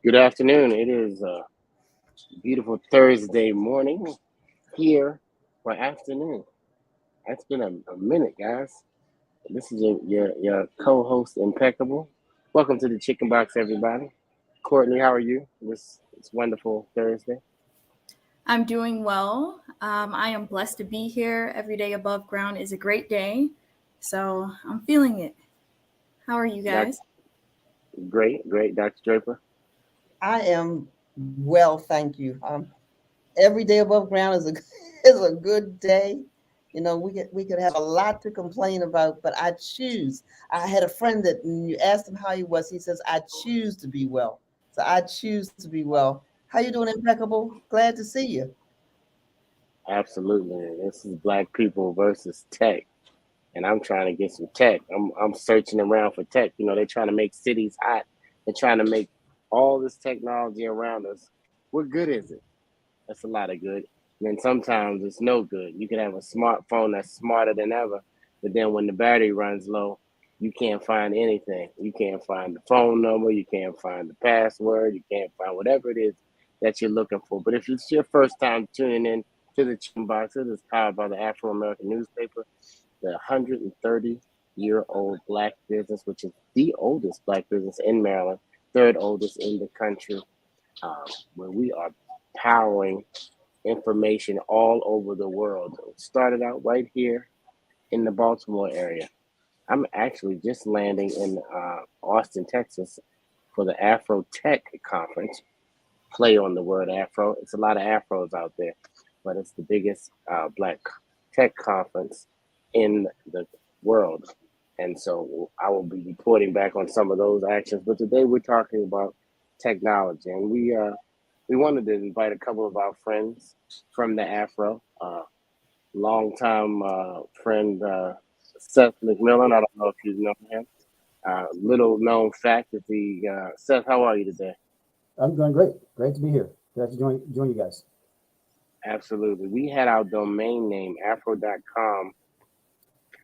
Good afternoon. It is a beautiful Thursday morning here for afternoon. It's been a minute, guys. This is your co-host, Impeccable. Welcome to the Chicken Box, everybody. Courtney, how are you? This wonderful Thursday. I'm doing well. I am blessed to be here. Every day above ground is a great day. So I'm feeling it. How are you Doc, guys? great, Dr. Draper. I am well, thank you. Every day above ground is a is a good day. We could have a lot to complain about, but I choose. I had a friend that when you asked him how he was, he says, "I choose to be well." So I choose to be well. How you doing, Impeccable? Glad to see you. Absolutely. This is Black people versus tech, and I'm trying to get some tech. I'm searching around for tech. They're trying to make cities hot. They're trying to make all this technology around us. What good is it? That's a lot of good. And then sometimes it's no good. You can have a smartphone that's smarter than ever, but then when the battery runs low, you can't find anything. You can't find the phone number. You can't find the password. You can't find whatever it is that you're looking for. But if it's your first time tuning in to the Chicken Box, it is powered by the Afro American newspaper, the 130-year-old black business, which is the oldest black business in Maryland, third oldest in the country, where we are powering information all over the world. It started out right here in the Baltimore area. I'm actually just landing in Austin, Texas for the Afro Tech Conference. Play on the word Afro. It's a lot of Afros out there, but it's the biggest black tech conference in the world. And so I will be reporting back on some of those actions. But today we're talking about technology, and we wanted to invite a couple of our friends from the Afro. Longtime friend Seth McMillan. I don't know if you know him. Little known fact that the Seth, how are you today? I'm doing great. Great to be here. Glad to join you guys. Absolutely. We had our domain name afro.com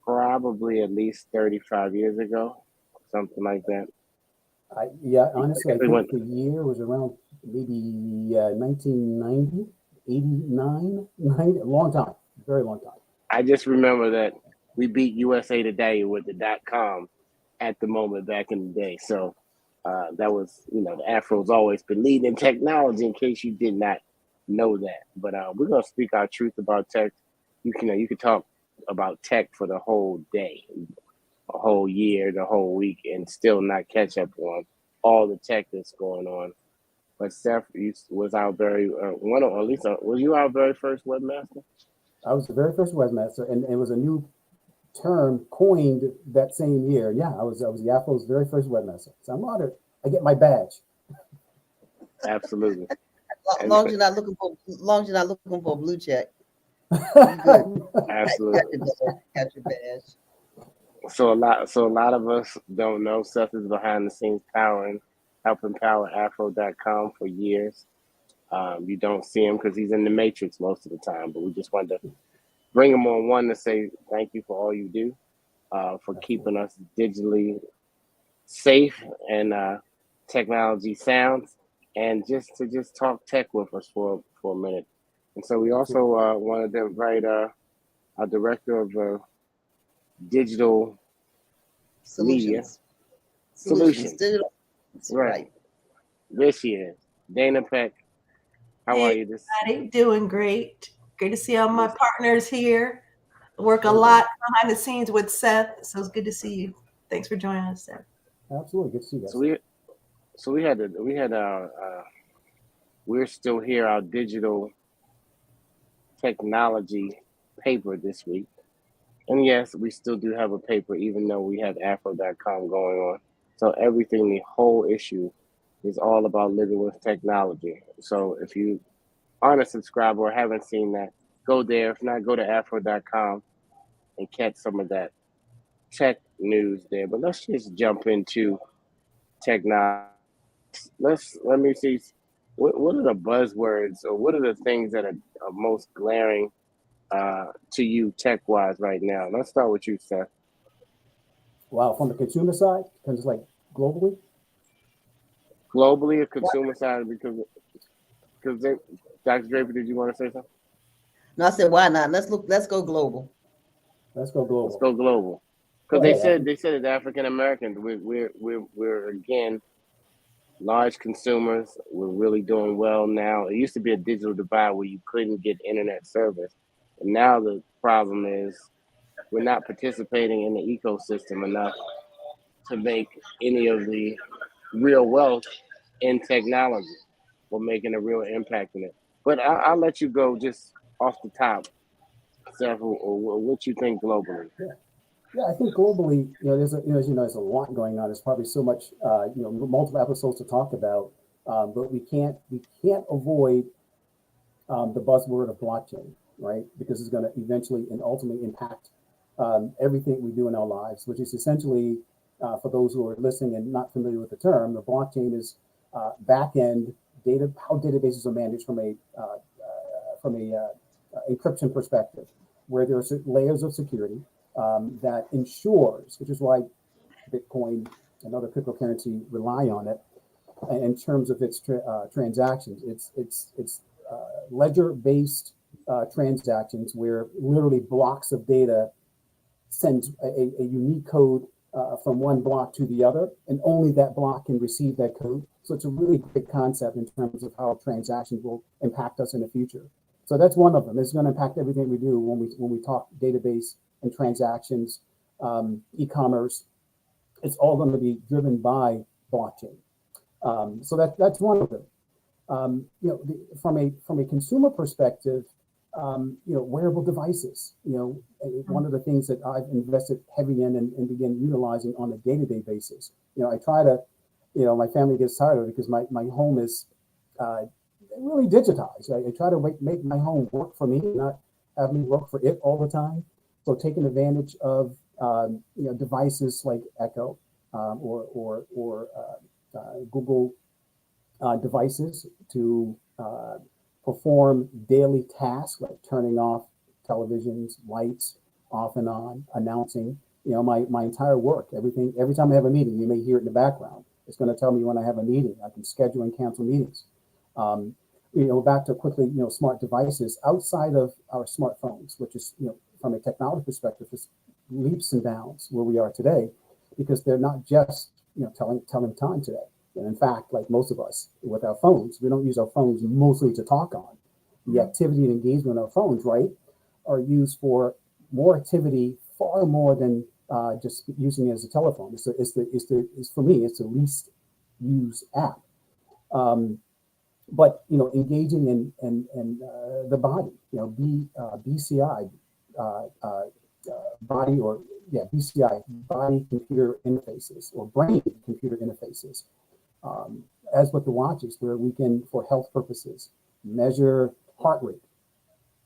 probably at least 35 years ago, something like that. Yeah, honestly, I We think went, the year was around maybe 1990, 89, 90, a long time, very long time. I just remember that we beat USA Today with the .com at the moment back in the day. So that was, the Afro's always been leading in technology. In case you did not know that, but we're gonna speak our truth about tech. You can talk about tech for the whole day, a whole year, the whole week, and still not catch up on all the tech that's going on. But Steph was our very one, or at least was you our very first webmaster? I was the very first webmaster, and it was a new term coined that same year. Yeah, I was Yafo's very first webmaster. So I'm honored. I get my badge. Absolutely. As And long as you're not looking for, long as you're not looking for a blue check, you good. Got absolutely. your badge. Got your badge. So a lot of us don't know Seth is behind the scenes helping power Afro.com for years. You don't see him because he's in the matrix most of the time, but we just wanted to bring him on one to say thank you for all you do, for Absolutely. keeping us digitally safe and technology sounds, and just talk tech with us for a minute. And so we Absolutely. also wanted to invite our director of digital media Solutions. Solutions. solutions. Digital. Right. Right. This year, Dana Peck. How are Hey, you? This everybody, doing great. Great to see all my this partners here. I work a Everybody. lot behind the scenes with Seth, so it's good to see you. Thanks for joining us, Seth. Absolutely. Good to see you so guys. we had our we're still here our digital technology paper this week. And yes, we still do have a paper, even though we have Afro.com going on. So everything, the whole issue is all about living with technology. So if you aren't a subscriber or haven't seen that, go there. If not, go to Afro.com and catch some of that tech news there. But let's just jump into technology. Let me see. What are the buzzwords or what are the things that are most glaring to you tech wise right now? Let's start with you, Seth. Wow, from the consumer side, kind of like globally. globally or consumer side? Because Dr. Draper, did you want to say something? No, I said, why not? Let's go global. Let's go Let's global. go global. Because Go ahead. they said as African Americans, we're again large consumers. We're really doing well now. It used to be a digital divide where you couldn't get internet service, and now the problem is we're not participating in the ecosystem enough to make any of the real wealth in technology or making a real impact in it. But I'll let you go just off the top, Seth, or what you think globally. Yeah, I think globally, there's as you know, there's a lot going on. There's probably so much, multiple episodes to talk about, but we can't avoid the buzzword of blockchain, right? Because it's going to eventually and ultimately impact everything we do in our lives, which is essentially, for those who are listening and not familiar with the term, the blockchain is back-end data, how databases are managed from a encryption perspective, where there are layers of security that ensures, which is why Bitcoin and other cryptocurrency rely on it in terms of its transactions. It's ledger-based transactions where literally blocks of data send a unique code from one block to the other, and only that block can receive that code. So it's a really great concept in terms of how transactions will impact us in the future. So that's one of them. It's going to impact everything we do when we talk database and transactions, e-commerce. It's all going to be driven by blockchain. So that's one of them. From a consumer perspective, wearable devices. One of the things that I've invested heavy in and begin utilizing on a day-to-day basis. I try to, my family gets tired of it because my home is really digitized. I try to make my home work for me, not have me work for it all the time. So taking advantage of devices like Echo or Google devices to perform daily tasks like turning off televisions, lights, off and on, announcing, my entire work, everything. Every time I have a meeting, you may hear it in the background. It's going to tell me when I have a meeting. I can schedule and cancel meetings. Back to quickly, smart devices outside of our smartphones, which is, from a technology perspective, just leaps and bounds where we are today, because they're not just, telling time today. And in fact, like most of us with our phones, we don't use our phones mostly to talk on. The activity and engagement on our phones, right, are used for more activity, far more than just using it as a telephone. For me, it's the least used app. But engaging in the body, BCI, BCI, body computer interfaces, or brain computer interfaces. As with the watches, where we can, for health purposes, measure heart rate.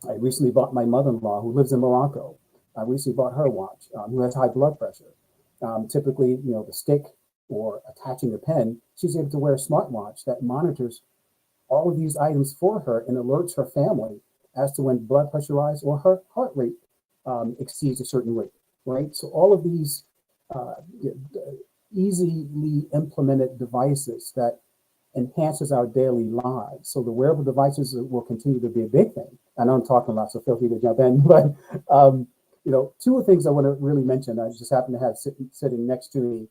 I recently bought my mother-in-law, who lives in Morocco. I recently bought her watch, who has high blood pressure. Typically, the stick or attaching a pen, she's able to wear a smartwatch that monitors all of these items for her and alerts her family as to when blood pressure rises or her heart rate exceeds a certain rate, right? So all of these easily implemented devices that enhances our daily lives. So the wearable devices will continue to be a big thing. I know I'm talking a lot, so feel free to jump in. But two of the things I want to really mention, I just happen to have sitting next to me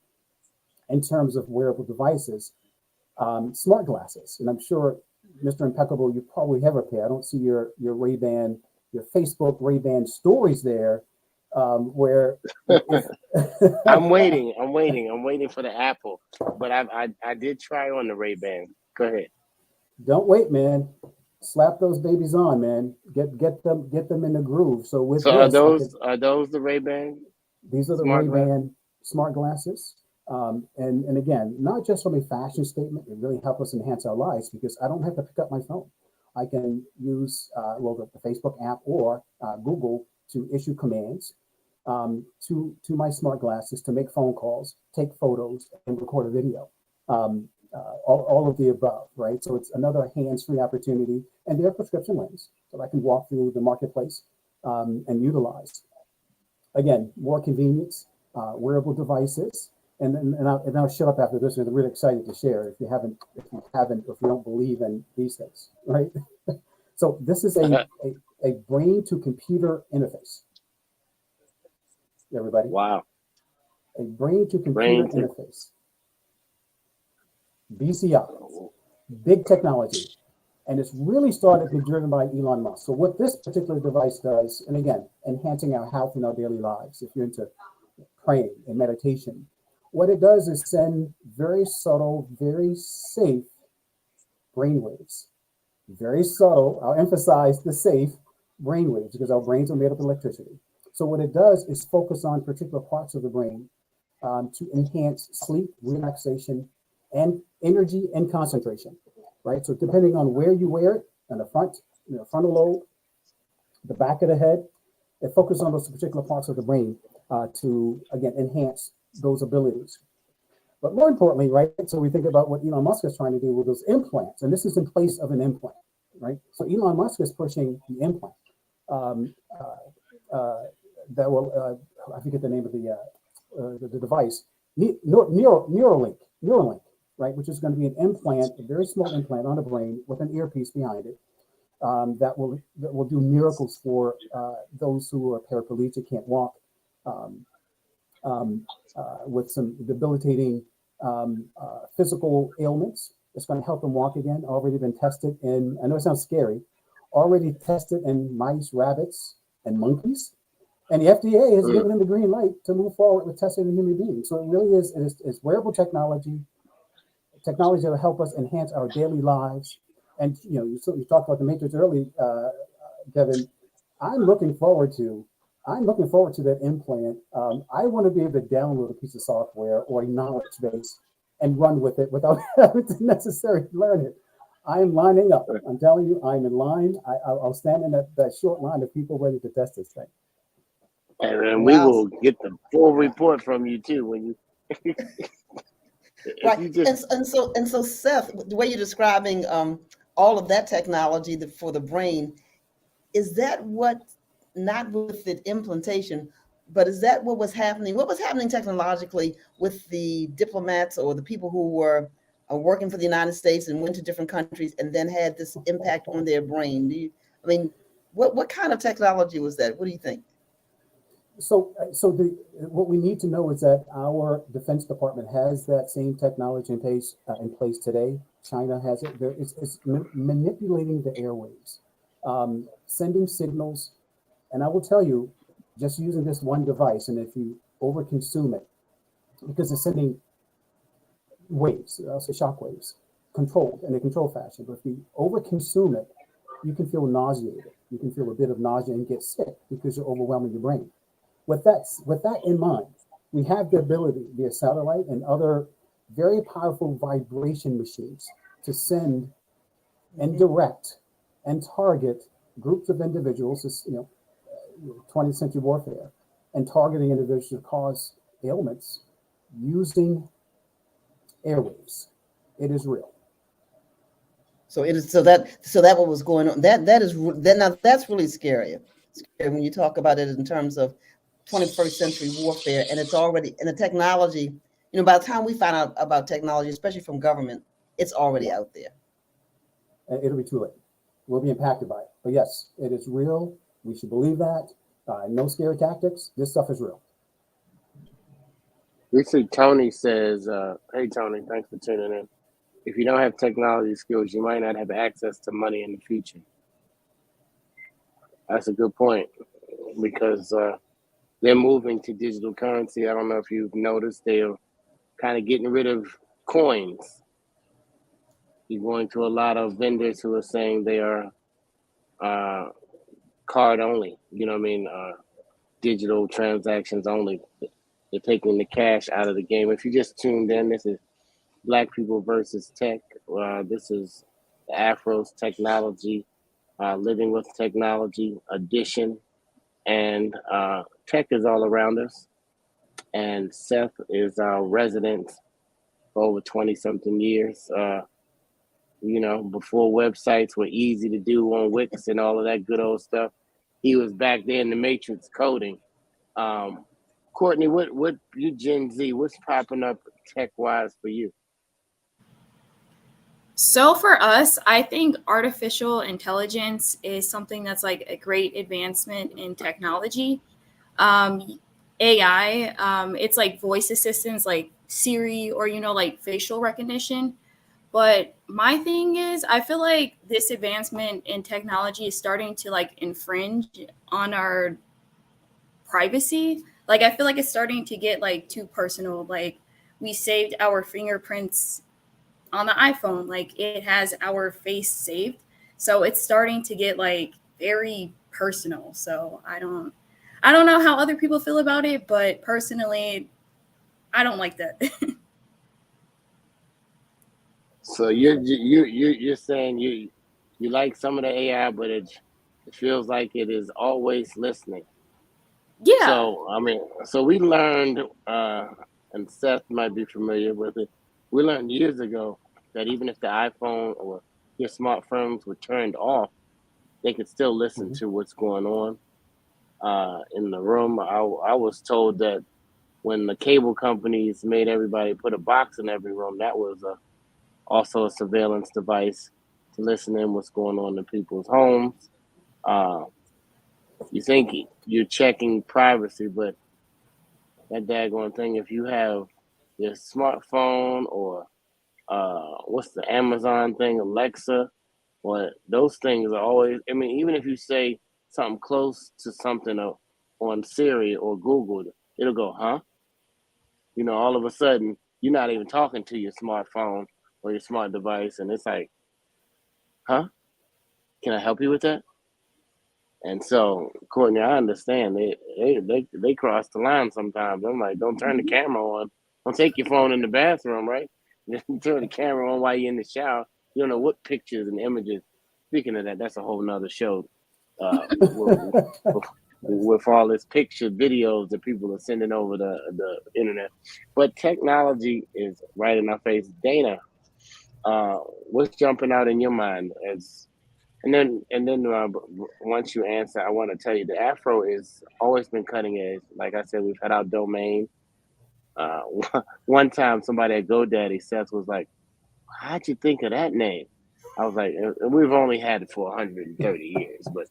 in terms of wearable devices, smart glasses. And I'm sure, Mr. Impeccable, you probably have a pair. I don't see your Ray-Ban, your Facebook Ray-Ban stories there, where I'm waiting for the Apple, but I did try on the Ray-Ban. Go ahead. Don't wait, man. Slap those babies on, man. Get them in the groove. So with So this, are those the Ray-Ban? These are the Ray-Ban smart glasses. And again, not just from a fashion statement, it really helps us enhance our lives, because I don't have to pick up my phone. I can use the Facebook app or Google to issue commands to my smart glasses to make phone calls, take photos, and record a video. All of the above, right? So it's another hands-free opportunity, and they're prescription lens that I can walk through the marketplace and utilize. Again, more convenience, wearable devices. And I'll shut up after this. I'm really excited to share. If you haven't, or if you don't believe in these things, right? So this is a brain to computer interface. Everybody, Wow. a brain to computer Brain to interface. BCI, big technology, and it's really started to be driven by Elon Musk. So what this particular device does, and again, enhancing our health in our daily lives. If you're into praying and meditation, what it does is send very subtle, very safe brainwaves. Very subtle. I'll emphasize the safe brainwaves because our brains are made up of electricity. So what it does is focus on particular parts of the brain to enhance sleep, relaxation, and energy and concentration. Right. So depending on where you wear it, on the front, frontal lobe, the back of the head, it focuses on those particular parts of the brain to again enhance those abilities. But more importantly, right, so we think about what Elon Musk is trying to do with those implants, and this is in place of an implant, right? So Elon Musk is pushing the implant that will, I forget the name of the device, Neuralink, right, which is going to be an implant, a very small implant on the brain with an earpiece behind it that will do miracles for those who are paraplegic, can't walk, with some debilitating physical ailments. It's going to help them walk again. Already been tested in, I know it sounds scary, already tested in mice, rabbits, and monkeys. And the FDA has given them the green light to move forward with testing in human beings. So it really is wearable technology that will help us enhance our daily lives. And you talked about the Matrix early, Kevin. I'm looking forward to that implant. I want to be able to download a piece of software or a knowledge base and run with it without having to necessarily learn it. I am lining up. I'm telling you, I'm in line. I'll stand in that short line of people ready to test this thing. And we will get the full report from you too when you. Right. You just, and so Seth, the way you're describing all of that technology for the brain, is that what, not with the implantation, but is that what was happening? What was happening technologically with the diplomats or the people who were working for the United States and went to different countries and then had this impact on their brain? What kind of technology was that? What do you think? So what we need to know is that our Defense Department has that same technology in place today. China has it. It's manipulating the airwaves, sending signals. And I will tell you, just using this one device, and if you overconsume it, because it's sending waves, I'll say shock waves, controlled in a controlled fashion. But if you overconsume it, you can feel nauseated. You can feel a bit of nausea and get sick because you're overwhelming your brain. With that in mind, we have the ability via satellite and other very powerful vibration machines to send and direct and target groups of individuals, 20th century warfare, and targeting individuals to cause ailments using airwaves. It is real. So it is. So that what was going on. Now that's really scary when you talk about it in terms of 21st century warfare, and it's already in the technology. By the time we find out about technology, especially from government, it's already out there. It'll be too late. We'll be impacted by it. But yes, it is real. We should believe that. No scary tactics. This stuff is real. we see Tony says, "Hey Tony, thanks for tuning in. If you don't have technology skills, you might not have access to money in the future." That's a good point because they're moving to digital currency. I don't know if you've noticed, they're kind of getting rid of coins. You're going to a lot of vendors who are saying they are card only, digital transactions only. They're taking the cash out of the game. If you just tuned in, this is Black People versus Tech. This is the Afro's Technology, Living with Technology edition. And tech is all around us. And Seth is our resident for over 20 something years. Before websites were easy to do on Wix and all of that good old stuff, he was back there in the Matrix coding. Courtney, what you Gen Z? What's popping up tech wise for you? So for us, I think artificial intelligence is something that's like a great advancement in technology. AI, it's like voice assistants like Siri or, like facial recognition. But my thing is, I feel like this advancement in technology is starting to like infringe on our privacy. Like, I feel like it's starting to get like too personal. Like, we saved our fingerprints on the iPhone, like it has our face saved. So it's starting to get like very personal. So I don't know how other people feel about it, but personally, I don't like that. So you're saying you like some of the AI, but it feels like it is always listening. Yeah. So I mean, so we learned, and Seth might be familiar with it. We learned years ago that even if the iPhone or your smartphones were turned off, they could still listen Mhm. to what's going on in the room. I was told that when the cable companies made everybody put a box in every room, that was also a surveillance device to listen in what's going on in people's homes. Uh, you think you're checking privacy, but that daggone thing, if you have your smartphone or what's the Amazon thing, Alexa, or those things are always, I mean, even if you say something close to something on Siri or Google, it'll go, huh? All of a sudden, you're not even talking to your smartphone or your smart device, and it's like, huh? Can I help you with that? And so, Courtney, I understand they cross the line sometimes. I'm like, don't turn the camera on. Don't take your phone in the bathroom, right? Just turn the camera on while you're in the shower. You don't know what pictures and images. Speaking of that, that's a whole nother show. With, with all this picture videos that people are sending over the internet, but technology is right in our face. Dana, what's jumping out in your mind as and then once you answer, I want to tell you the Afro is always been cutting edge. Like I said, we've had our domain. Uh, one time, somebody at GoDaddy, Seth was like, "How'd you think of that name?" I was like, and we've only had it for 130 years, but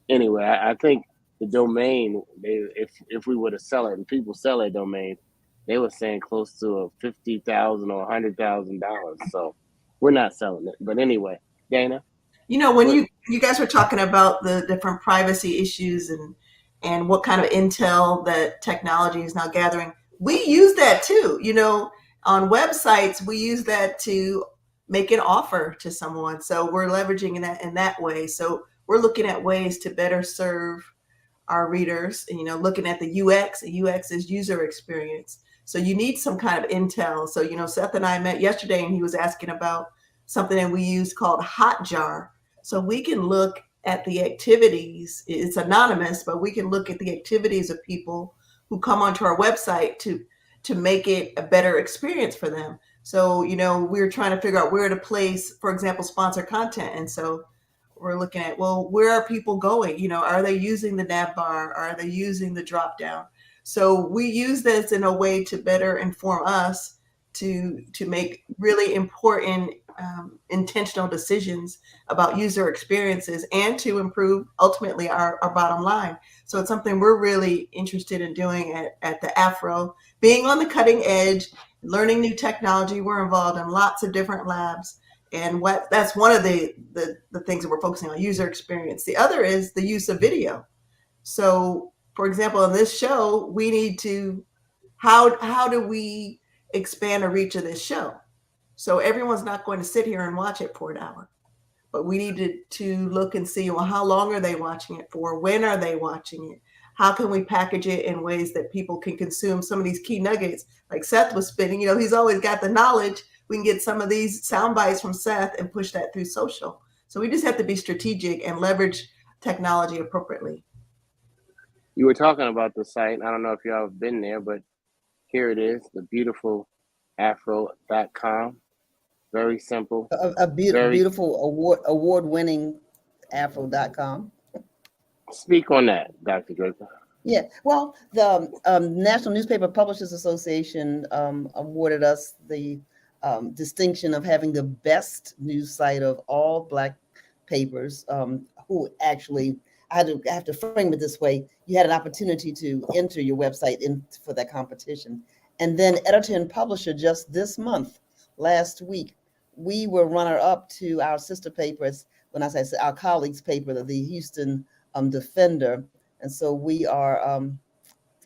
anyway, I think the domain, if we were to sell it, and people sell their domain, they were saying close to $50,000 or $100,000. So we're not selling it. But anyway, Dana, When what you guys were talking about the different privacy issues and what kind of intel that technology is now gathering, we use that too. On websites, we use that to make an offer to someone. So we're leveraging in that way. So we're looking at ways to better serve our readers, and, looking at the UX. The UX is user experience. So you need some kind of intel. So, Seth and I met yesterday and he was asking about something that we use called Hotjar. So we can look at the activities. It's anonymous, but we can look at the activities of people who come onto our website to make it a better experience for them. So, we're trying to figure out where to place, for example, sponsor content. And so we're looking at, well, where are people going? Are they using the nav bar? Are they using the drop down? So we use this in a way to better inform us to make really important intentional decisions about user experiences and to improve ultimately our bottom line. So it's something we're really interested in doing at the Afro, being on the cutting edge, learning new technology. We're involved in lots of different labs. And that's one of the things that we're focusing on, user experience. The other is the use of video. So, for example, in this show, we need to, how do we expand the reach of this show? So everyone's not going to sit here and watch it for an hour, but we need to look and see, well, how long are they watching it for? When are they watching it? How can we package it in ways that people can consume some of these key nuggets? Like Seth was spinning, he's always got the knowledge. We can get some of these sound bites from Seth and push that through social. So we just have to be strategic and leverage technology appropriately. you were talking about the site, I don't know if y'all have been there, but here it is, the beautiful afro.com. Very simple. A Very beautiful award winning Afro.com. speak on that, Dr. Draper. Yeah, well, the National Newspaper Publishers Association awarded us the distinction of having the best news site of all Black papers. Who actually, I have to frame it this way: you had an opportunity to enter your website in for that competition, and then editor and publisher just this month, last week, we were runner up to our sister papers. When I say our colleagues' paper, the Houston Defender, and so we are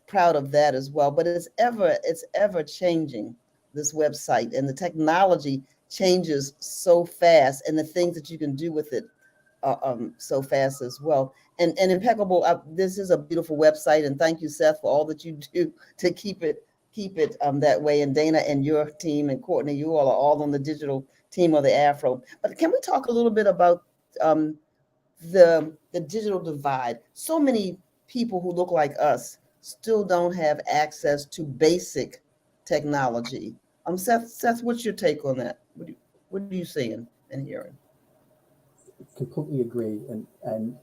proud of that as well. But it's ever changing, this website, and the technology changes so fast, and the things that you can do with it so fast as well. And impeccable. This is a beautiful website, and thank you, Seth, for all that you do to keep it that way. And Dana and your team and Courtney, you all are all on the digital team of the Afro. But can we talk a little bit about um, the digital divide? So many people who look like us still don't have access to basic technology. Seth, what's your take on that? What are you seeing and hearing? Completely agree. And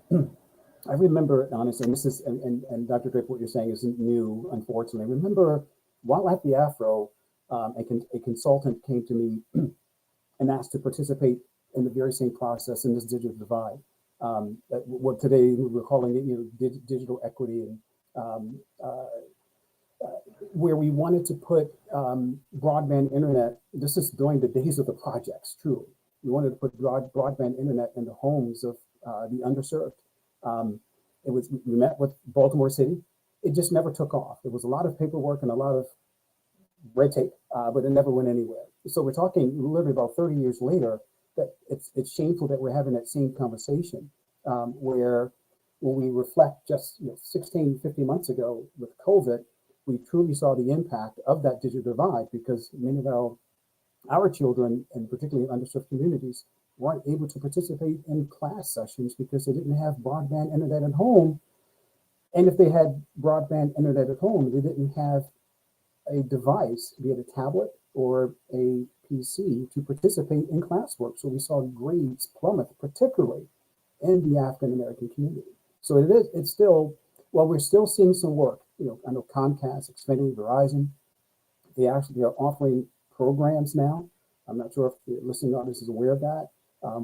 I remember, honestly, and this is, and Dr. Draper, what you're saying isn't new, unfortunately. I remember while at the Afro, a consultant came to me and asked to participate in the very same process in this digital divide. What today we're calling it, digital equity, and um, uh, where we wanted to put broadband internet. This is during the days of the projects, truly. We wanted to put broadband internet in the homes of the underserved. Um, we met with Baltimore City. It just never took off. There was a lot of paperwork and a lot of red tape, but it never went anywhere. So we're talking literally about 30 years later that it's shameful that we're having that same conversation, where when we reflect just 16, 50 months ago with COVID, we truly saw the impact of that digital divide, because many of our children, and particularly in underserved communities, weren't able to participate in class sessions because they didn't have broadband internet at home. And if they had broadband internet at home, they didn't have a device, be it a tablet or a PC, to participate in classwork. So we saw grades plummet, particularly in the African American community. So it's still, well, we're still seeing some work. I know Comcast, Xfinity, Verizon, they actually are offering programs now. I'm not sure if the listening audience is aware of that,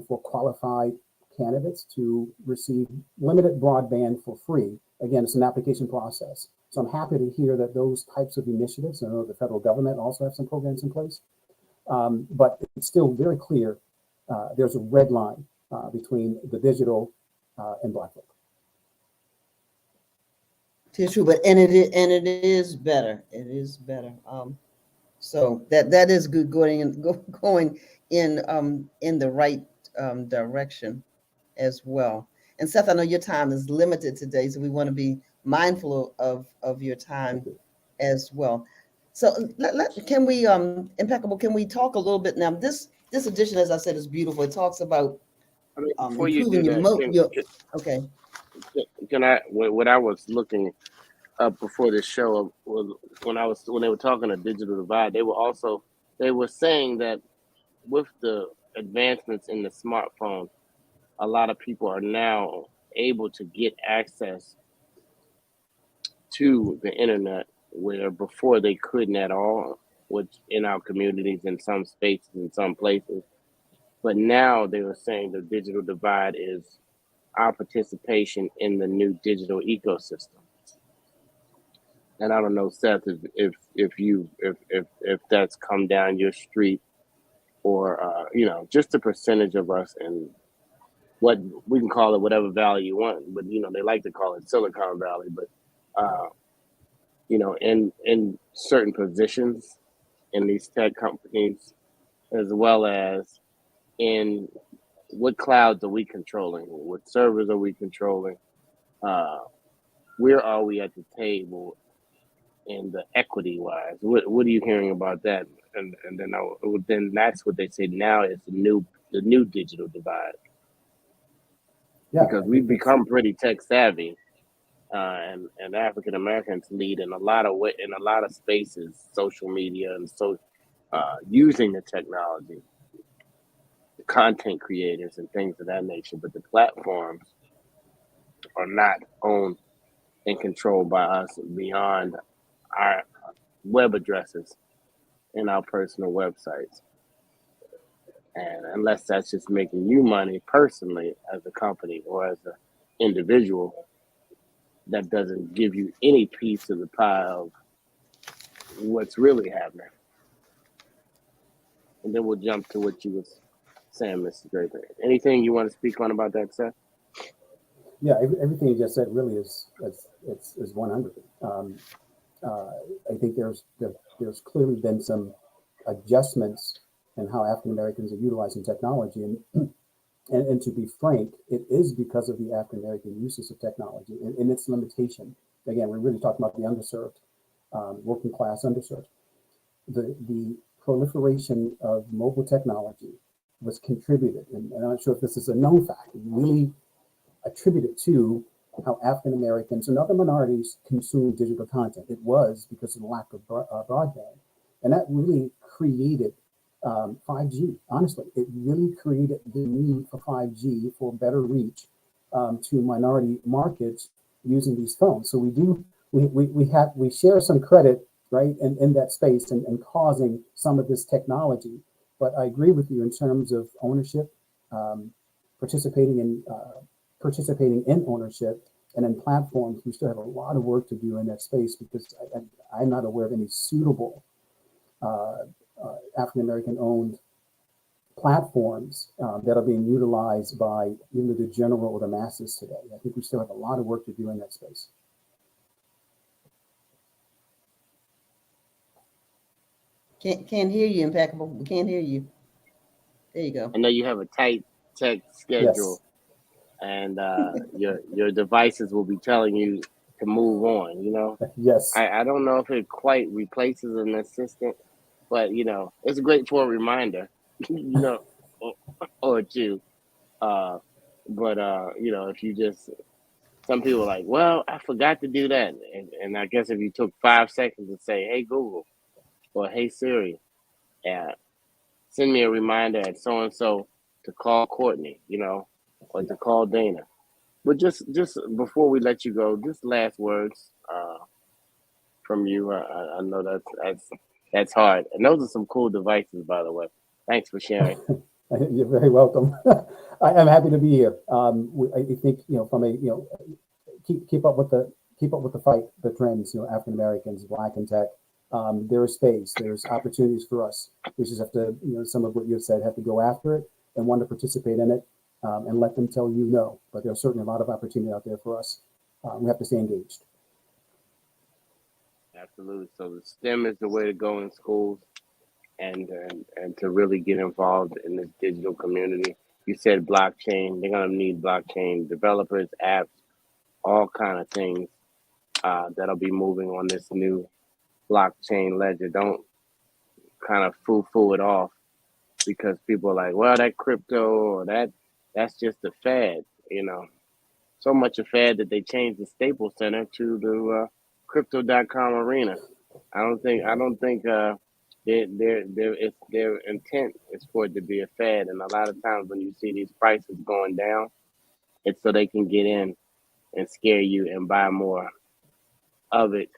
for qualified candidates to receive limited broadband for free. Again, it's an application process. So I'm happy to hear that those types of initiatives, I know the federal government also have some programs in place, but it's still very clear there's a red line between the digital and Black folk. It's true, but it is better. It is better. So that is good, going in the right direction as well. And Seth, I know your time is limited today, so we want to be mindful of your time as well. So can we impeccable? Can we talk a little bit now? This edition, as I said, is beautiful. It talks about I mean, before you do improving that, your okay. can I? What I was looking up before this show was when they were talking a digital divide. They were saying that with the advancements in the smartphone, a lot of people are now able to get access to the internet where before they couldn't at all, which in our communities, in some spaces, in some places. But now they were saying the digital divide is our participation in the new digital ecosystem. And I don't know, Seth, if that's come down your street, or just a percentage of us, and what we can call it whatever valley you want, but they like to call it Silicon Valley, but in certain positions in these tech companies, as well as in what clouds are we controlling, what servers are we controlling, uh, where are we at the table, and the equity wise, what are you hearing about that? And then that's what they say now is the new digital divide, Yeah, because I we've think it's become pretty tech savvy, and African Americans lead in a lot of spaces, social media, and so using the technology, the content creators and things of that nature. But the platforms are not owned and controlled by us beyond our web addresses and our personal websites. And unless that's just making you money personally as a company or as an individual, that doesn't give you any piece of the pie of what's really happening. And then we'll jump to what you was saying, Mr. Draper. Anything you want to speak on about that, Seth? Yeah, everything you just said really is 100. I think there's clearly been some adjustments in how African Americans are utilizing technology, and to be frank, it is because of the African American uses of technology and its limitation. Again, we're really talking about the underserved, working class underserved. The proliferation of mobile technology was contributed, and I'm not sure if this is a known fact, really attributed to how African Americans and other minorities consume digital content. It was because of the lack of broadband. And that really created 5G. Honestly, it really created the need for 5G for better reach to minority markets using these phones. So we share some credit, right, in that space and causing some of this technology. But I agree with you in terms of ownership, participating in ownership and in platforms. We still have a lot of work to do in that space because I'm not aware of any suitable African American owned platforms that are being utilized by either the general or the masses today. I think we still have a lot of work to do in that space. Can't hear you, Impeccable. We can't hear you. There you go. I know you have a tight tech schedule, and your devices will be telling you to move on. You know. Yes. I don't know if it quite replaces an assistant, but it's great for a reminder. Or two. But if you just some people are like, well, I forgot to do that, and I guess if you took 5 seconds to say, hey Google, or hey Siri, send me a reminder at so and so to call Courtney, or to call Dana. But just before we let you go, just last words from you. I know that's hard, and those are some cool devices, by the way. Thanks for sharing. You're very welcome. I'm happy to be here. I think from a keep up with the fight, the trends. African Americans, Black and tech. There is space. There's opportunities for us. We just have to, some of what you said, have to go after it and want to participate in it, and let them tell you no. But there's certainly a lot of opportunity out there for us. We have to stay engaged. Absolutely. So the STEM is the way to go in schools, and to really get involved in this digital community. You said blockchain. They're gonna need blockchain developers, apps, all kind of things that'll be moving on this new blockchain ledger. Don't kind of foo it off because people are like, well, that crypto or that's just a fad. So much a fad that they changed the Staples Center to the crypto.com arena. I don't think their intent is for it to be a fad, and a lot of times when you see these prices going down, it's so they can get in and scare you and buy more of it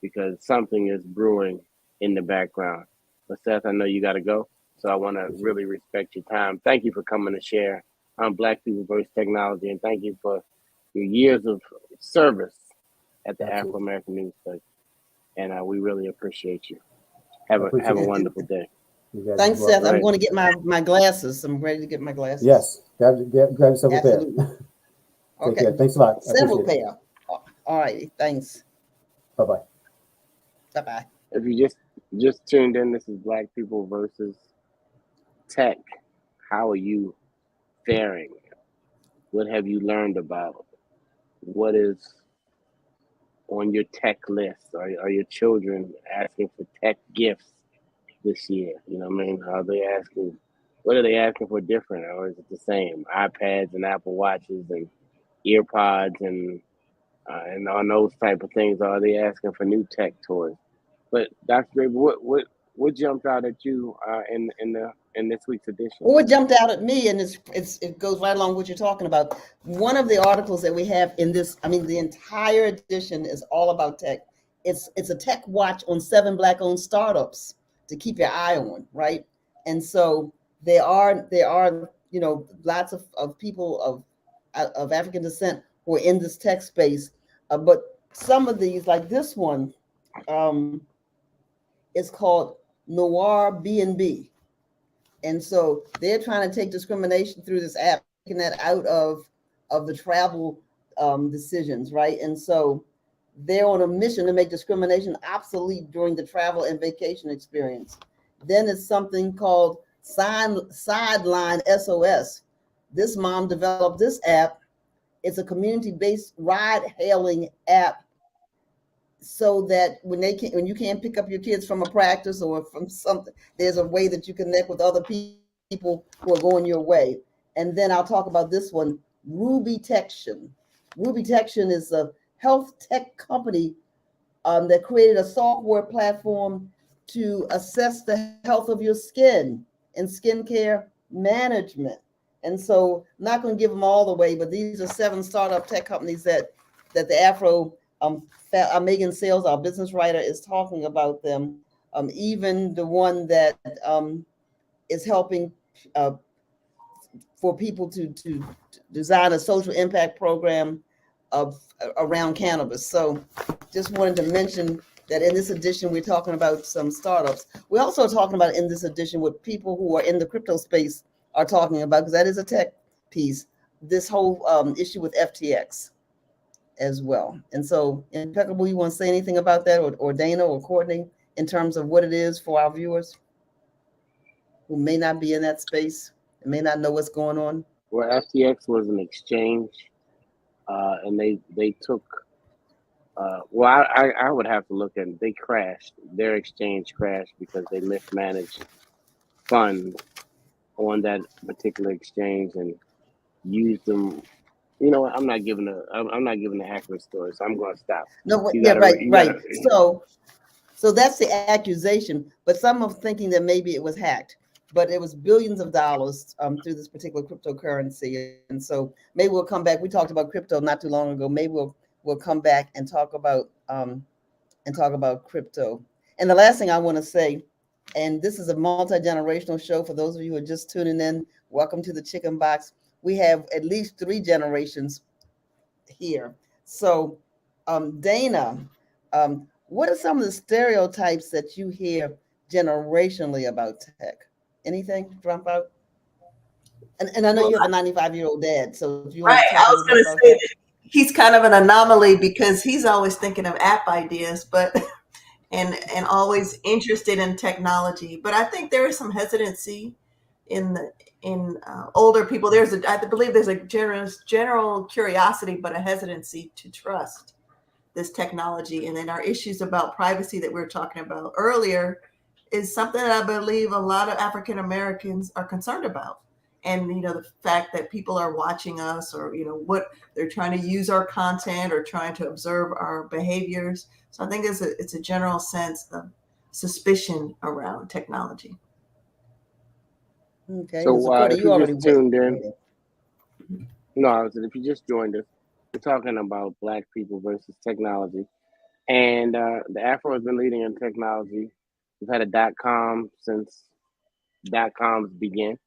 because something is brewing in the background. But Seth, I know you got to go, so I want to really respect your time. Thank you for coming to share on Black People versus Technology, and thank you for your years of service at the Afro American News Service. And we really appreciate you. Have a wonderful day. Thanks, Seth. I'm going to get my glasses. I'm ready to get my glasses. Yes, grab yourself a pair. Okay. Care. Thanks a lot. Several pair. All righty. Thanks. Bye-bye. Bye-bye. If you just tuned in, this is Black People versus Tech. How are you faring? What have you learned about? What is on your tech list? Are your children asking for tech gifts this year? You know what I mean? Are they asking? What are they asking for different, or is it the same? iPads and Apple Watches and earpods and on those type of things. Or are they asking for new tech toys? But Dr. Draper, what jumped out at you in this week's edition? What jumped out at me, and it goes right along with what you're talking about. One of the articles that we have in this, I mean, the entire edition is all about tech. It's a tech watch on 7 Black-owned startups to keep your eye on, right? And so there are lots of people of African descent who are in this tech space, but some of these, like this one, is called Noir B&B. And so they're trying to take discrimination through this app, taking that out of the travel decisions, right? And so they're on a mission to make discrimination obsolete during the travel and vacation experience. Then it's something called Sideline SOS. This mom developed this app. It's a community-based ride-hailing app, so that when you can't pick up your kids from a practice or from something, there's a way that you connect with other people who are going your way. And then I'll talk about this one, Rubytection. Rubytection is a health tech company that created a software platform to assess the health of your skin and skincare management. And so I'm not going to give them all the way, but these are 7 startup tech companies that the Afro Megan Sales, our business writer, is talking about them. Even the one that is helping for people to design a social impact program around cannabis. So just wanted to mention that in this edition, we're talking about some startups. We're also talking about in this edition what people who are in the crypto space are talking about, because that is a tech piece, this whole issue with FTX as well. And so, Impeccable, you want to say anything about that, or Dana or Courtney, in terms of what it is for our viewers who may not be in that space and may not know what's going on? Well, FTX was an exchange, and they took. Well, I would have to look at it. They crashed. Their exchange crashed because they mismanaged funds on that particular exchange and used them. You know what? I'm not giving the accurate story, so I'm going to stop. No, You yeah, gotta right, you right. gotta- So that's the accusation, but some are thinking that maybe it was hacked, but it was billions of dollars through this particular cryptocurrency. And so maybe we'll come back. We talked about crypto not too long ago. Maybe we'll come back and talk about crypto. And the last thing I want to say, and this is a multi-generational show for those of you who are just tuning in, welcome to the Chicken Box. We have at least 3 generations here. So Dana, what are some of the stereotypes that you hear generationally about tech? Anything jump out? And I know you have a 95-year-old dad, so if you want Right. to I talk a was little going bit to about say that. that he's kind of an anomaly because he's always thinking of app ideas, but and always interested in technology. But I think there is some hesitancy in older people. I believe there's a general curiosity, but a hesitancy to trust this technology. And then our issues about privacy that we were talking about earlier is something that I believe a lot of African Americans are concerned about. And the fact that people are watching us, or what they're trying to use our content or trying to observe our behaviors. So I think it's a general sense of suspicion around technology. Okay, So Mr. Courtney, if you you already just went. tuned in, no, I was if you just joined us, we're talking about Black people versus technology, and the Afro has been leading in technology. We've had a .com since .coms began.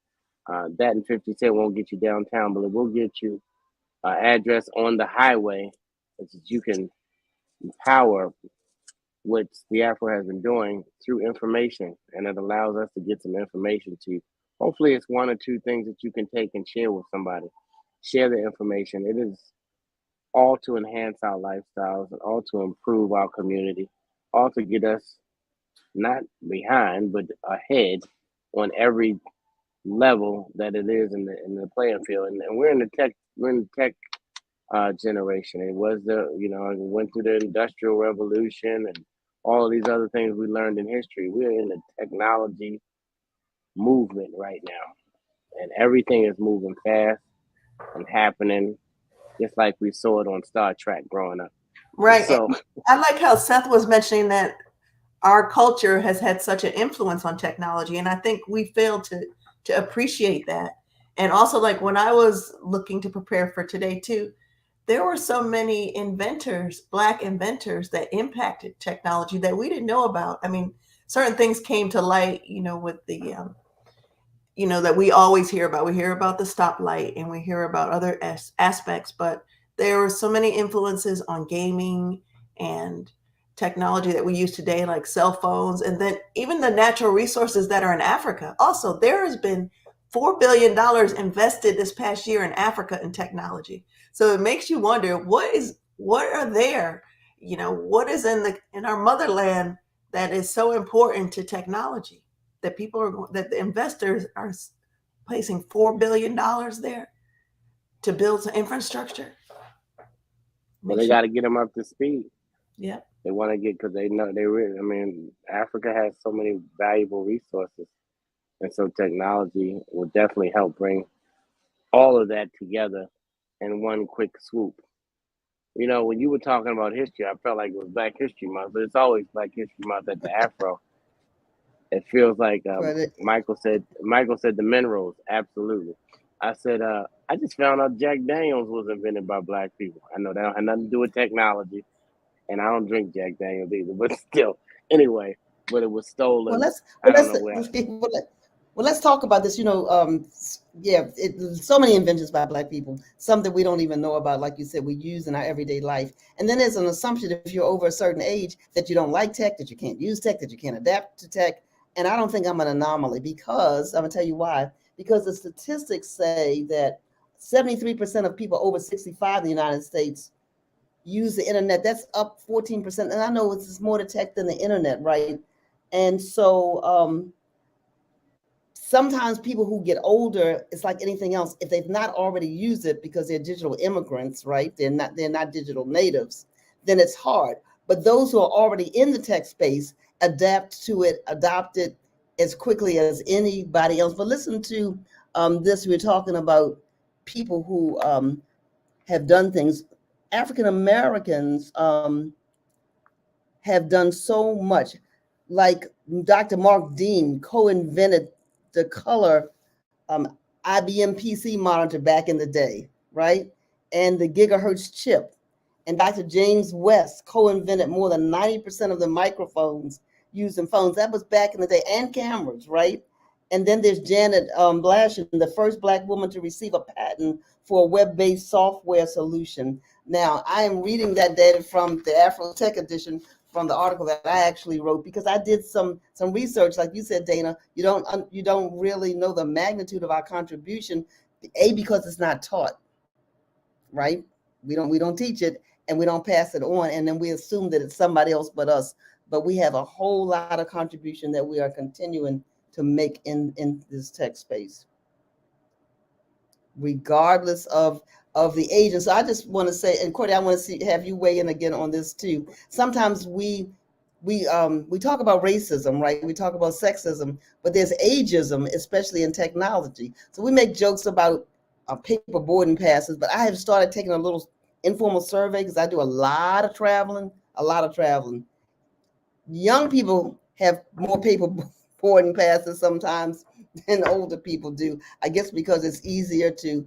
That and 50 Cent won't get you downtown, but it will get you address on the highway, so that you can empower what the Afro has been doing through information, and it allows us to get some information to. Hopefully, it's 1 or 2 things that you can take and share with somebody. Share the information. It is all to enhance our lifestyles and all to improve our community, all to get us not behind but ahead on every level that it is in the playing field. And we're in the tech generation. It was it went through the Industrial Revolution and all of these other things we learned in history. We're in the technology movement right now, and everything is moving fast and happening just like we saw it on Star Trek growing up. Right. So I like how Seth was mentioning that our culture has had such an influence on technology, and I think we fail to appreciate that. And also, like when I was looking to prepare for today too, there were so many inventors, Black inventors, that impacted technology that we didn't know about. I mean, certain things came to light, with the that we always hear about. We hear about the stoplight and we hear about other aspects, but there were so many influences on gaming and technology that we use today, like cell phones, and then even the natural resources that are in Africa. Also, there has been $4 billion invested this past year in Africa in technology. So it makes you wonder what are there, what is in our motherland that is so important to technology that that the investors are placing $4 billion there to build some infrastructure. Well, they got to get them up to speed. Yeah. They want to get, because they know they really. I mean, Africa has so many valuable resources, and so technology will definitely help bring all of that together in one quick swoop. When you were talking about history, I felt like it was Black History Month, but it's always Black History Month at the Afro. It feels like But Michael said. Michael said the minerals. Absolutely. I said. I just found out Jack Daniels was invented by Black people. I know that don't have nothing to do with technology, and I don't drink Jack Daniels either. But still, anyway. But it was well, stolen. let's I well, don't let's know where. well, let's talk about this. Yeah, so many inventions by Black people, some that we don't even know about, like you said, we use in our everyday life. And then there's an assumption if you're over a certain age that you don't like tech, that you can't use tech, that you can't adapt to tech. And I don't think I'm an anomaly, because I'm gonna tell you why. Because the statistics say that 73% of people over 65 in the United States use the internet. That's up 14%. And I know it's more to tech than the internet, right? And so sometimes people who get older, it's like anything else. If they've not already used it because they're digital immigrants, right? They're not digital natives, then it's hard. But those who are already in the tech space adapt to it, adopt it as quickly as anybody else. But listen to this. We're talking about people who have done things. African Americans have done so much. Like Dr. Mark Dean co-invented the color IBM PC monitor back in the day, right? And the gigahertz chip. And Dr. James West co-invented more than 90% of the microphones used in phones. That was back in the day, and cameras, right? And then there's Janet Blanchard, the first Black woman to receive a patent for a web-based software solution. Now, I am reading that data from the Afro Tech edition, from the article that I actually wrote, because I did some research. Like you said, Dana, you don't really know the magnitude of our contribution, because it's not taught, right? We don't teach it, and we don't pass it on, and then we assume that it's somebody else but us. But we have a whole lot of contribution that we are continuing to make in this tech space, regardless of the age. And so I just want to say, and Courtney, I want to have you weigh in again on this too. Sometimes we talk about racism, right? We talk about sexism, but there's ageism, especially in technology. So we make jokes about paper boarding passes, but I have started taking a little informal survey, because I do a lot of traveling. Young people have more paper boarding passes sometimes than older people do. I guess because it's easier to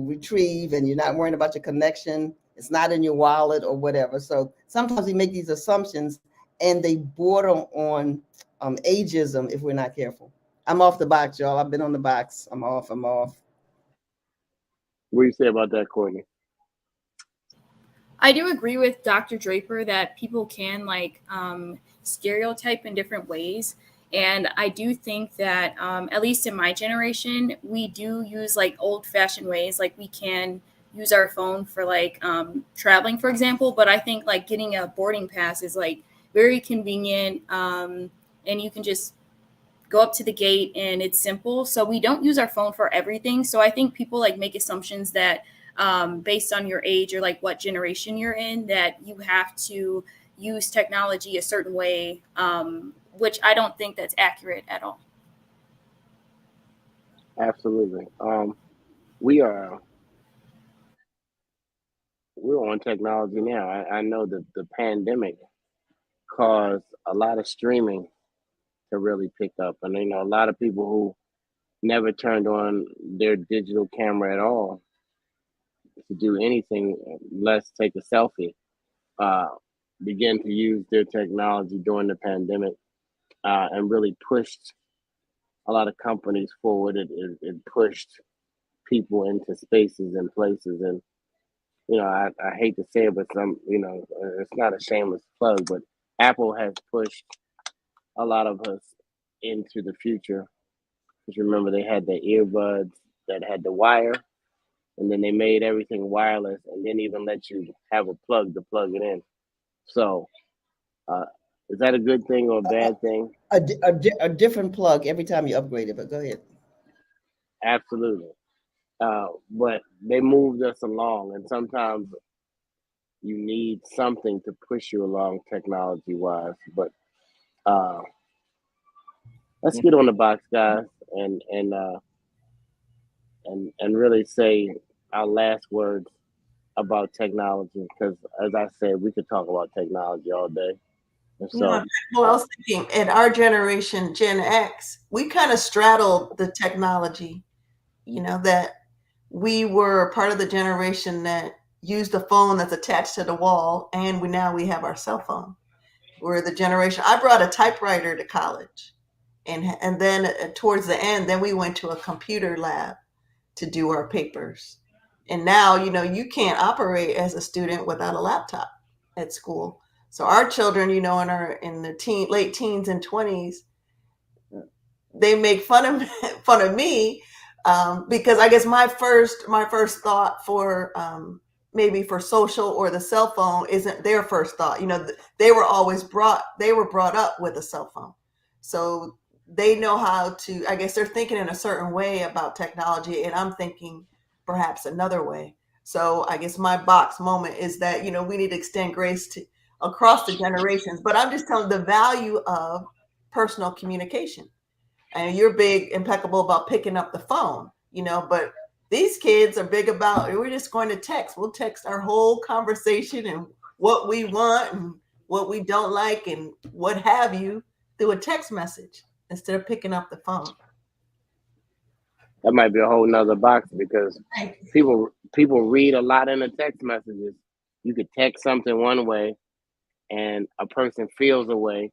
retrieve, and you're not worrying about your connection. It's not in your wallet or whatever. So sometimes we make these assumptions, and they border on ageism if we're not careful. I'm off the box, y'all. I've been on the box. I'm off. What do you say about that, Courtney? I do agree with Dr. Draper that people can stereotype in different ways. And I do think that, at least in my generation, we do use old fashioned ways. Like we can use our phone for traveling, for example. But I think getting a boarding pass is very convenient. And you can just go up to the gate and it's simple. So we don't use our phone for everything. So I think people make assumptions that based on your age or what generation you're in, that you have to use technology a certain way, which I don't think that's accurate at all. Absolutely. We're on technology now. I know that the pandemic caused a lot of streaming to really pick up. And a lot of people who never turned on their digital camera at all to do anything, let's take a selfie, uh, began to use their technology during the pandemic, and really pushed a lot of companies forward. It pushed people into spaces and places. And, I hate to say it, but it's not a shameless plug, but Apple has pushed a lot of us into the future. Because remember, they had the earbuds that had the wire, and then they made everything wireless and didn't even let you have a plug to plug it in. So, uh, is that a good thing or a bad thing? A different plug every time you upgrade it, but go ahead. Absolutely. But they moved us along, and sometimes you need something to push you along technology wise. But uh, let's get on the box, guys, and really say our last words about technology, because as I said, we could talk about technology all day. And so, Well, I was thinking in our generation, Gen X, we kind of straddled the technology, that we were part of the generation that used a phone that's attached to the wall, and we have our cell phone. We're the generation. I brought a typewriter to college, and then towards the end, then we went to a computer lab to do our papers. And now, you can't operate as a student without a laptop at school. So our children, in the late teens and 20s, they make fun of fun of me, because I guess my first thought for maybe for social or the cell phone isn't their first thought. They were brought up with a cell phone, so they know how to. I guess they're thinking in a certain way about technology, and I'm thinking perhaps another way. So I guess my box moment is that we need to extend grace to across the generations. But I'm just telling the value of personal communication. And you're big, impeccable about picking up the phone, but these kids are big about, we're just going to text. We'll text our whole conversation and what we want and what we don't like and what have you through a text message instead of picking up the phone. that might be a whole nother box, because people read a lot in the text messages. You could text something one way, and a person feels a way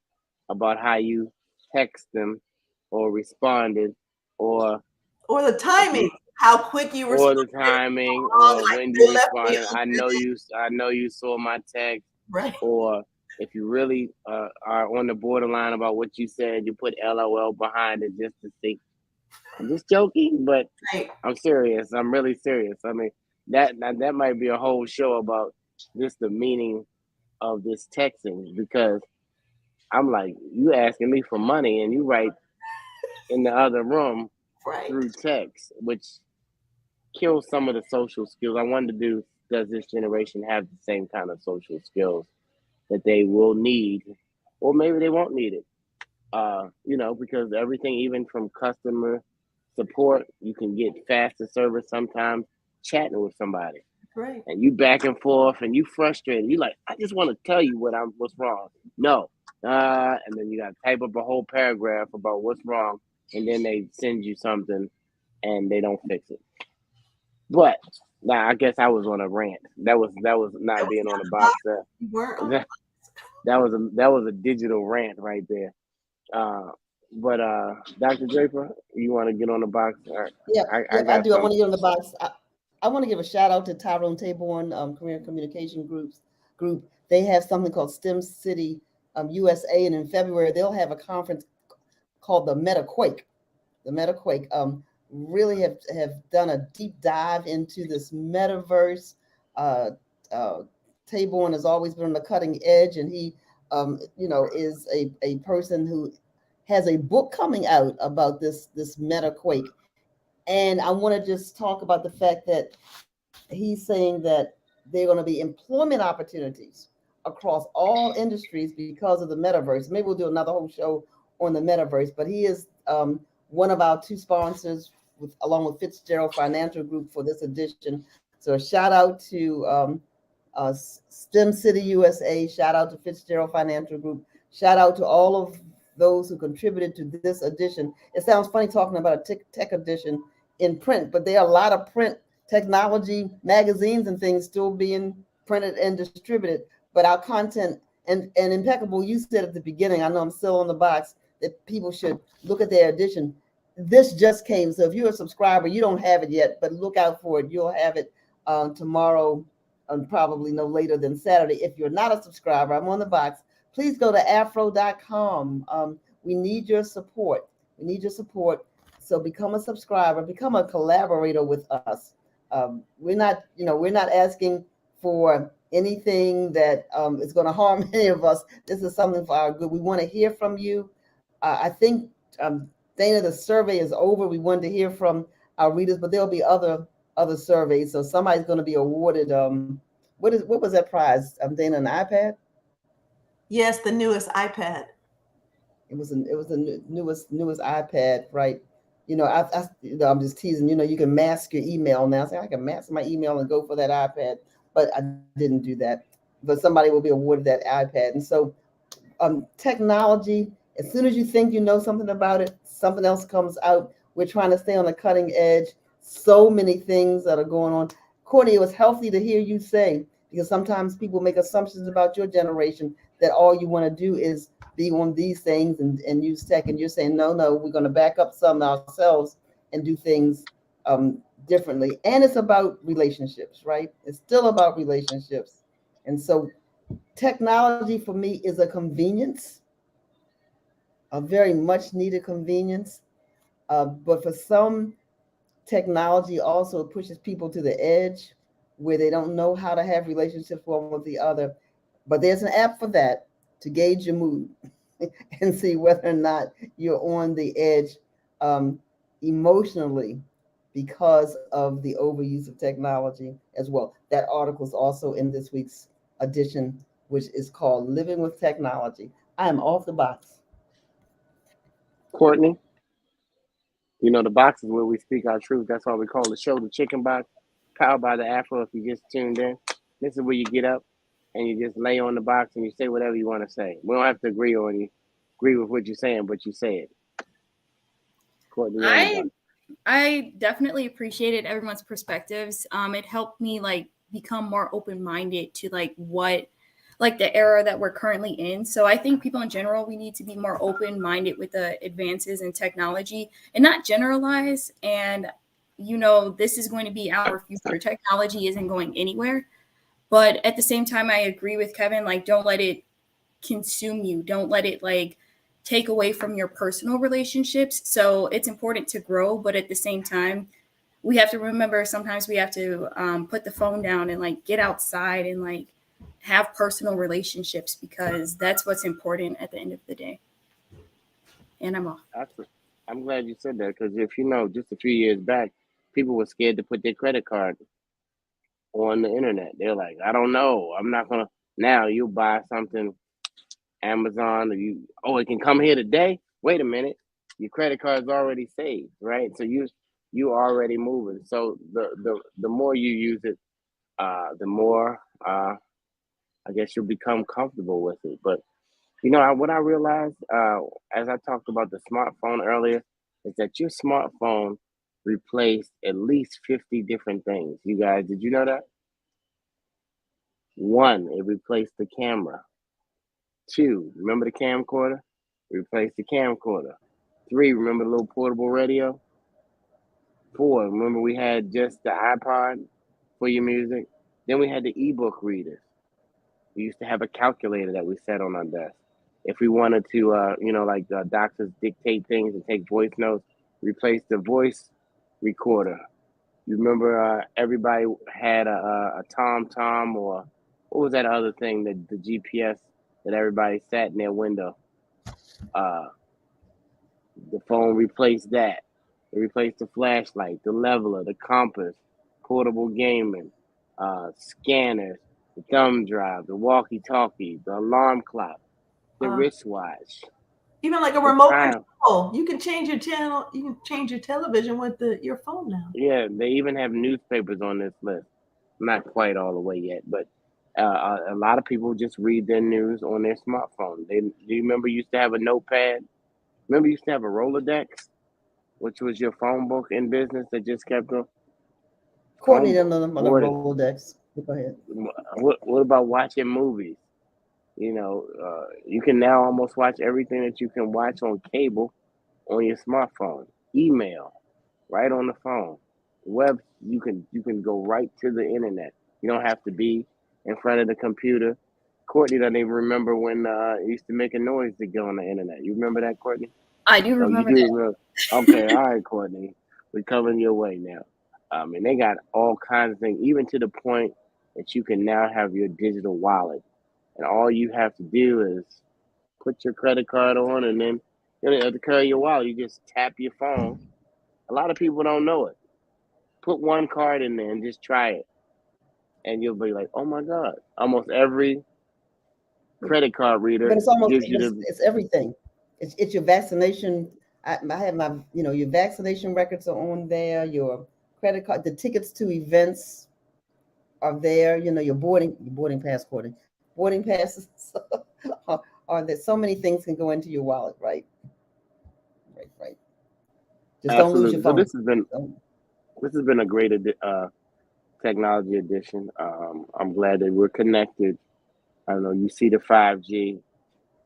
about how you text them or responded, or the timing, how quick you or responded, the timing, like or when they you left me responded. I know you saw my text. right. Or if you really are on the borderline about what you said, you put LOL behind it just to see. I'm just joking, but Right. I'm serious. I'm really serious. I mean, that might be a whole show about just the meaning of this texting, because I'm like, you asking me for money and you write in the other room Right. through text, which kills some of the social skills. I wonder, does this generation have the same kind of social skills that they will need, or maybe they won't need it? Because everything, even from customer support, you can get faster service sometimes chatting with somebody. Right. And you back and forth and you frustrated. You like, I just want to tell you what's wrong. No. And then you got to type up a whole paragraph about what's wrong, and then they send you something and they don't fix it. But now I guess I was on a rant. That was not being on the box. That was a digital rant right there. But Dr. Draper, you want to get on the box? Yeah, I do. I want to get on the something. box. I want to give a shout out to Tyrone Taborn Career Communication Group. They have something called STEM City USA, and in February they'll have a conference called the MetaQuake. The MetaQuake really have done a deep dive into this metaverse. Taborn has always been on the cutting edge, and he, is a person who has a book coming out about this MetaQuake. And I want to just talk about the fact that he's saying that there are going to be employment opportunities across all industries because of the metaverse. Maybe we'll do another whole show on the metaverse, but he is one of our two sponsors along with Fitzgerald Financial Group for this edition. So a shout out to STEM City USA, shout out to Fitzgerald Financial Group Shout out to all of those who contributed to this edition. It sounds funny talking about a tech edition in print, but there are a lot of print technology magazines and things still being printed and distributed. But our content and Impeccable, you said at the beginning, I know I'm still on the box, that people should look at their edition. This just came, so if you're a subscriber, you don't have it yet, but look out for it. You'll have it tomorrow, and probably no later than Saturday. If you're not a subscriber, I'm on the box. Please go to afro.com. We need your support. We need your support. So become a subscriber, become a collaborator with us. We're not asking for anything that is going to harm any of us. This is something for our good. We want to hear from you. I think, Dana, the survey is over. We wanted to hear from our readers, but there'll be other surveys. So somebody's going to be awarded. What was that prize? Dana, an iPad? Yes, the newest iPad. It was the newest iPad, right? I'm just teasing. You can mask your email now. Say I can mask my email and go for that iPad, but I didn't do that. But somebody will be awarded that iPad. And so, technology. As soon as you think you know something about it, something else comes out. We're trying to stay on the cutting edge. So many things that are going on. Courtney, it was healthy to hear you say, because sometimes people make assumptions about your generation that all you want to do is be on these things and use tech. And you're saying, no, we're going to back up some ourselves and do things differently. And it's about relationships, right? It's still about relationships. And so technology for me is a convenience, a very much needed convenience. But for some, technology also pushes people to the edge where they don't know how to have relationships one with the other. But there's an app for that to gauge your mood and see whether or not you're on the edge emotionally because of the overuse of technology as well. That article is also in this week's edition, which is called Living with Technology. I am off the box. Courtney, the box is where we speak our truth. That's why we call the show the Chicken Box, powered by the Afro. If you just tuned in, this is where you get up and you just lay on the box and you say whatever you want to say. We don't have to agree with what you're saying, but you say it. Courtney, I definitely appreciated everyone's perspectives. It helped me become more open-minded to the era that we're currently in. So I think people in general, we need to be more open-minded with the advances in technology and not generalize. And, this is going to be our future. Technology isn't going anywhere. But at the same time, I agree with Kevin, don't let it consume you. Don't let it take away from your personal relationships. So it's important to grow, but at the same time, we have to remember sometimes we have to put the phone down and get outside and have personal relationships, because that's what's important at the end of the day. And I'm off. I'm glad you said that, because if just a few years back, people were scared to put their credit card on the internet. They're like, I don't know. I'm not going to. Now you buy something, Amazon, or it can come here today. Wait a minute. Your credit card's already saved, right? So you already moving. So the more you use it, the more I guess you'll become comfortable with it. But what I realized as I talked about the smartphone earlier is that your smartphone replaced at least 50 different things. You guys, did you know that? 1, it replaced the camera. 2, remember the camcorder? Replaced the camcorder. 3, remember the little portable radio? 4, remember we had just the iPod for your music? Then we had the ebook readers. We used to have a calculator that we set on our desk. If we wanted to, doctors dictate things and take voice notes, replace the voice recorder. You remember everybody had a TomTom, or what was that other thing, the GPS that everybody sat in their window? The phone replaced that. It replaced the flashlight, the leveler, the compass, portable gaming, scanners, the thumb drive, the walkie-talkie, the alarm clock, the wristwatch. Even like a remote control. You can change your channel. You can change your television with your phone now. Yeah, they even have newspapers on this list. Not quite all the way yet, but A lot of people just read their news on their smartphone. Do you remember you used to have a notepad? Remember you used to have a Rolodex, which was your phone book in business that just kept going. Courtney Phone didn't book. know the What, Rolodex. Go ahead. what about watching movies? You can now almost watch everything that you can watch on cable on your smartphone. Email, right on the phone. Web, you can go right to the internet. You don't have to be in front of the computer. Courtney doesn't even remember when it used to make a noise to go on the internet. You remember that, Courtney? I do Oh, you remember do that. remember. Okay, all right, Courtney. We're coming your way now. And they got all kinds of things, even to the point that you can now have your digital wallet. And all you have to do is put your credit card on, and then you don't have to carry your wallet. You just tap your phone. A lot of people don't know it. Put one card in there and just try it, and you'll be like, "Oh my God!" Almost every credit card But reader it's almost gives you the. it's everything. It's your vaccination. I have my your vaccination records are on there. Your credit card, the tickets to events are there. Your boarding pass, boarding passes are there. So many things can go into your wallet, right? Right. Just don't lose your Absolutely. So phone. this has been a great technology addition. I'm glad that we're connected. I don't know. You see the 5G.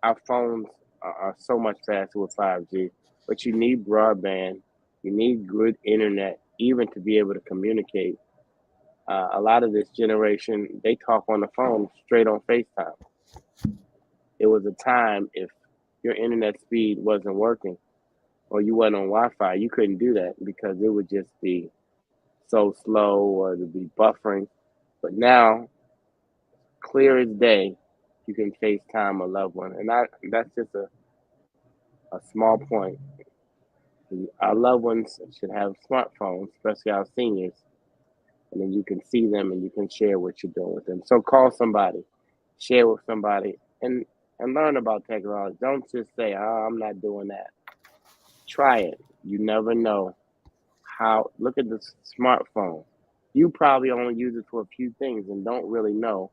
Our phones are so much faster with 5G, but you need broadband. You need good internet, even to be able to communicate. A lot of this generation, they talk on the phone straight on FaceTime. It was a time if your internet speed wasn't working or you wasn't on Wi-Fi, you couldn't do that because it would just be so slow or to be buffering. But now, clear as day, you can FaceTime a loved one, and that's just a small point. Our loved ones should have smartphones, especially our seniors, and then you can see them and you can share what you're doing with them. So call somebody, share with somebody, and learn about technology. Don't just say, "Oh, I'm not doing that." Try it. You never know how. Look at the smartphone. You probably only use it for a few things and don't really know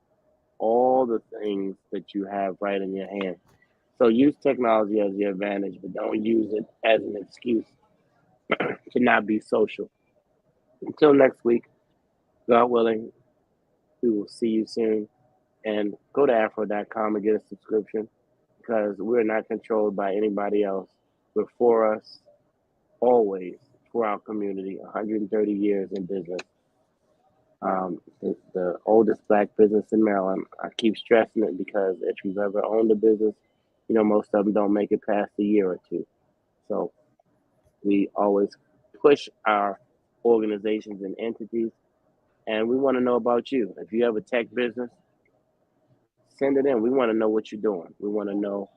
all the things that you have right in your hand. So use technology as your advantage, but don't use it as an excuse to not be social. Until next week, God willing, we will see you soon. And go to afro.com and get a subscription because we're not controlled by anybody else. We're for us, always, for our community, 130 years in business. The oldest black business in Maryland. I keep stressing it because if you've ever owned a business, most of them don't make it past a year or two. So we always push our organizations and entities, and we want to know about you. If you have a tech business, send it in. We want to know what you're doing. We want to know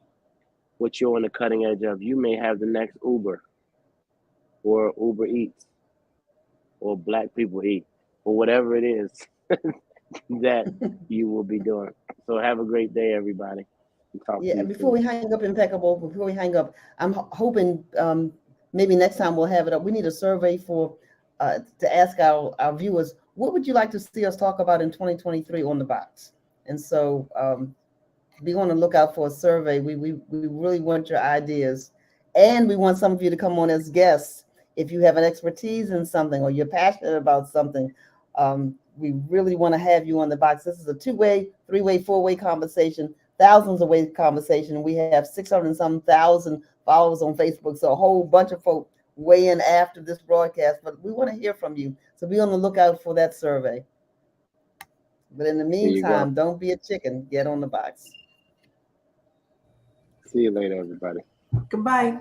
what you're on the cutting edge of. You may have the next Uber or Uber Eats or Black People Eat or whatever it is that you will be doing. So have a great day, everybody. Talk to Yeah, you before soon. we hang up, Impeccable, before we hang up, I'm hoping maybe next time we'll have it up. We need a survey to ask our viewers, what would you like to see us talk about in 2023 on the box? And so be on the lookout for a survey. We really want your ideas. And we want some of you to come on as guests. If you have an expertise in something or you're passionate about something, we really want to have you on the box. This is a 2-way, 3-way, 4-way conversation, thousands of way conversation. We have 600 and some thousand followers on Facebook. So a whole bunch of folk weigh in after this broadcast, but we want to hear from you. So be on the lookout for that survey. But in the meantime, don't be a chicken. Get on the box. See you later, everybody. Goodbye.